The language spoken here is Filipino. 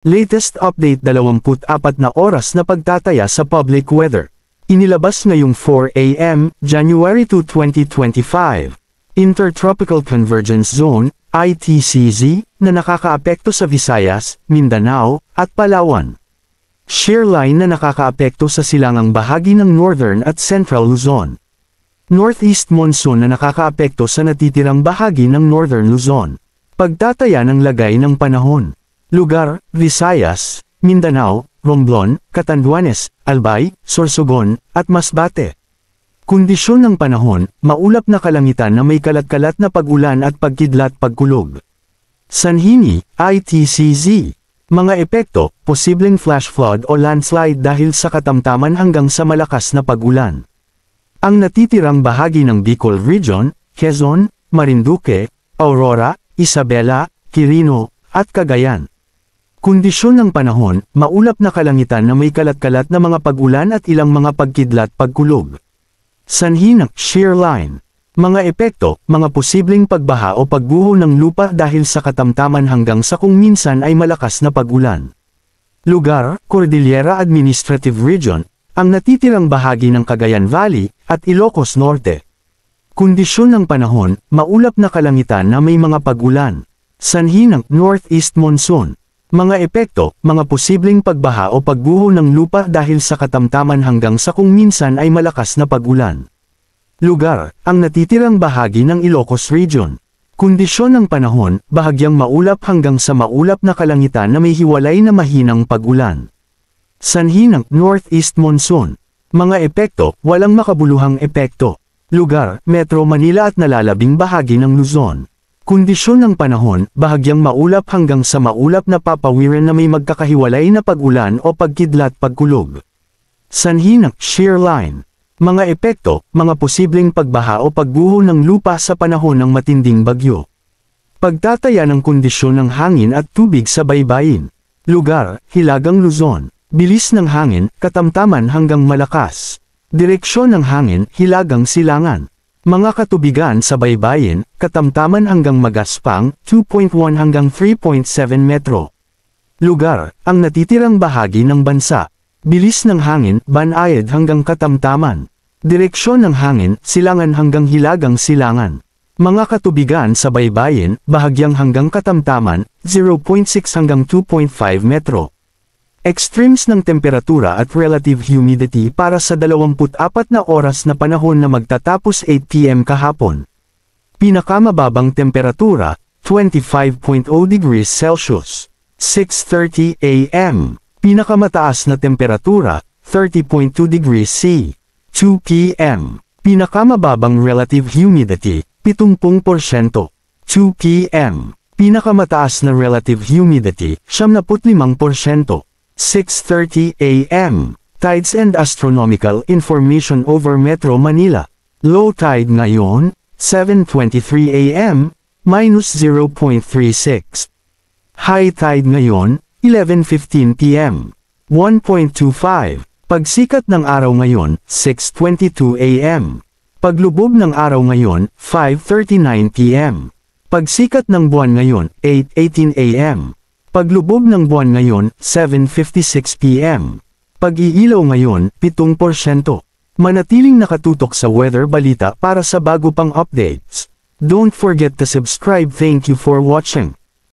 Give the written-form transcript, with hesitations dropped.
Latest update 24 na oras na pagtataya sa public weather. Inilabas ngayong 4 AM, January 2, 2025. Intertropical Convergence Zone, ITCZ, na nakakaapekto sa Visayas, Mindanao, at Palawan. Shear line na nakakaapekto sa silangang bahagi ng Northern at Central Luzon. Northeast monsoon na nakakaapekto sa natitirang bahagi ng Northern Luzon. Pagtataya ng lagay ng panahon. Lugar, Visayas, Mindanao, Romblon, Catanduanes, Albay, Sorsogon, at Masbate. Kondisyon ng panahon, maulap na kalangitan na may kalat-kalat na pag-ulan at pagkidlat-pagkulog. Sanhini, ITCZ. Mga epekto, posibleng flash flood o landslide dahil sa katamtaman hanggang sa malakas na pag-ulan. Ang natitirang bahagi ng Bicol Region, Quezon, Marinduque, Aurora, Isabela, Quirino, at Cagayan. Kondisyon ng panahon, maulap na kalangitan na may kalat-kalat na mga pag-ulan at ilang mga pagkidlat-pagkulog. Sanhi ng shear line. Mga epekto, mga posibleng pagbaha o pagguho ng lupa dahil sa katamtaman hanggang sa kung minsan ay malakas na pag-ulan. Lugar, Cordillera Administrative Region, ang natitirang bahagi ng Cagayan Valley, at Ilocos Norte. Kondisyon ng panahon, maulap na kalangitan na may mga pag-ulan. Sanhi ng Northeast Monsoon. Mga epekto, mga posibleng pagbaha o pagguho ng lupa dahil sa katamtaman hanggang sa kung minsan ay malakas na pag-ulan. Lugar, ang natitirang bahagi ng Ilocos Region. Kondisyon ng panahon, bahagyang maulap hanggang sa maulap na kalangitan na may hiwalay na mahinang pag-ulan. Sanhi ng Northeast Monsoon. Mga epekto, walang makabuluhang epekto. Lugar, Metro Manila at nalalabing bahagi ng Luzon. Kondisyon ng panahon, bahagyang maulap hanggang sa maulap na papawiran na may magkakahiwalay na pag-ulan o pagkidlat-pagkulog. Sanhi ng shear line. Mga epekto, mga posibleng pagbaha o pagguho ng lupa sa panahon ng matinding bagyo. Pagtataya ng kondisyon ng hangin at tubig sa baybayin. Lugar, Hilagang Luzon. Bilis ng hangin, katamtaman hanggang malakas. Direksyon ng hangin, Hilagang Silangan. Mga katubigan sa baybayin, katamtaman hanggang magaspang, 2.1 hanggang 3.7 metro. Lugar, ang natitirang bahagi ng bansa. Bilis ng hangin, banayad hanggang katamtaman. Direksyon ng hangin, silangan hanggang hilagang silangan. Mga katubigan sa baybayin, bahagyang hanggang katamtaman, 0.6 hanggang 2.5 metro. Extremes ng temperatura at relative humidity para sa 24 na oras na panahon na magtatapos 8 PM kahapon. Pinakamababang temperatura, 25.0 degrees Celsius. 6:30 AM. Pinakamataas na temperatura, 30.2 degrees C. 2 PM. Pinakamababang relative humidity, 70%. 2 PM. Pinakamataas na relative humidity, 75%. 6:30 AM. Tides and astronomical information over Metro Manila. Low tide ngayon, 7:23 AM, -0.36. High tide ngayon, 11:15 PM, 1.25. Pagsikat ng araw ngayon, 6:22 AM. Paglubog ng araw ngayon, 5:39 PM. Pagsikat ng buwan ngayon, 8:18 AM. Paglubog ng buwan ngayon, 7:56 PM. Pag-iilaw ngayon, 7%. Manatiling nakatutok sa weather balita para sa bago pang updates. Don't forget to subscribe. Thank you for watching.